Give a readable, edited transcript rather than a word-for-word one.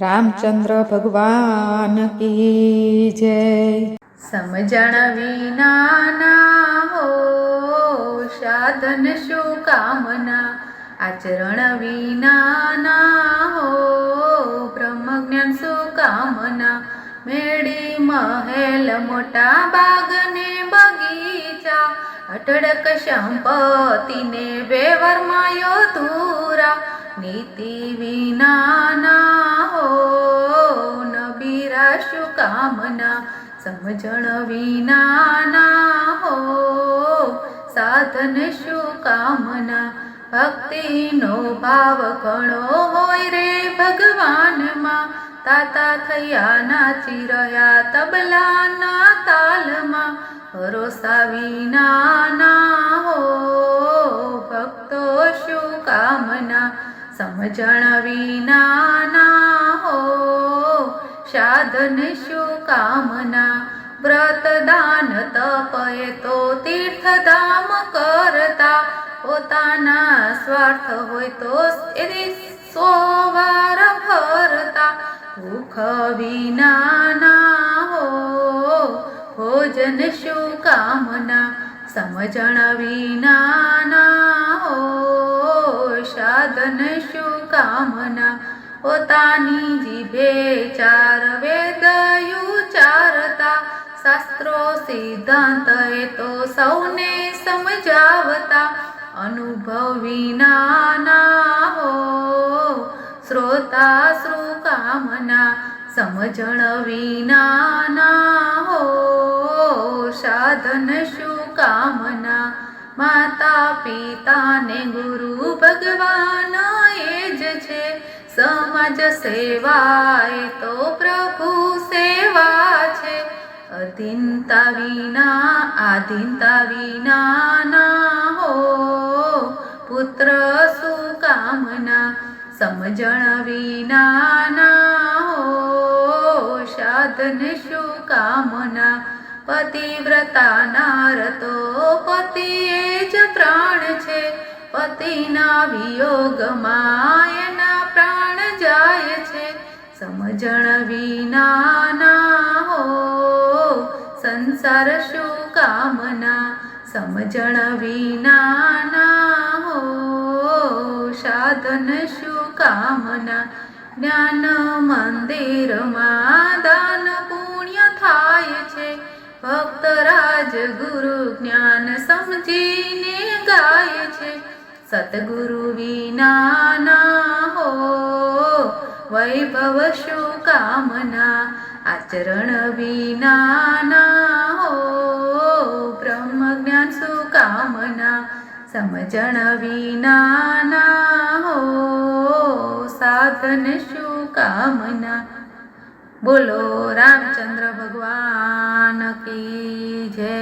રામચંદ્ર ભગવાન કી જય। સમજણ વિનાના હો સાધન શું કામના, આચરણ વિનાના હો બ્રહ્મ જ્ઞાન શું કામના। મેળી મહેલ મોટા બાગ ને બગીચા, અઢળક સંપત્તિને વેવરમાં યોધુરા। નીતિ વિનાના હો નબીરા શું કામના, સમજણ વિનાના હો સાધન શું કામના। ભક્તિનો ભાવ ઘણો હોય રે ભગવાનમાં, તાતા થયા નાચી રહ્યા તબલાના તાલમાં। ભરોસા વિનાના હો ભક્તો શું કામના, સમજણ વિનાના હો સાધન શું કામના। વ્રત દાન તપ એ તો તીર્થધામ કરતા, પોતાના સ્વાર્થ હોય તો એ 100 વાર ભરતા। ભૂખ વિનાના હો ભોજન શું કામના, સમજણ વિનાના હો સાધન શું કામના। પોતાની જીભે 4 વેદ ઉચ્ચારતા, શાસ્ત્રો સિદ્ધાંત એ તો સૌને સમજાવતા। અનુભવ વિનાના હો શ્રોતા શું કામના, સમજણ વિનાના હો સાધન શું કામના। માતા પિતા ને ગુરુ ભગવાન એ જ છે, સમાજ સેવા એ તો પ્રભુ સેવા છે। અધીનતા વિનાના હો પુત્ર શું કામના, સમજણ વિનાના હો સાધન શું કામના। પતિવ્રતા નાર તો પતિ એ જ પ્રાણ છે, પતિના વિયોગમાં એના પ્રાણ જાય છે। સમજણ વિનાના હો સંસાર શું કામના, સમજણ વિનાના હો સાધન શું કામના। જ્ઞાન મંદિરમાં દાન પુણ્ય થાય છે, ભક્તરાજ ગુરુ જ્ઞાન સમજીને ગાય છે। સતગુરુ વિનાના હો વૈભવ શું કામના, આચરણ વિનાના હો બ્રહ્મ જ્ઞાન શું કામના। સમજણ વિનાના હો સાધન શું કામના। બોલો રામચંદ્ર ભગવાન કી જય।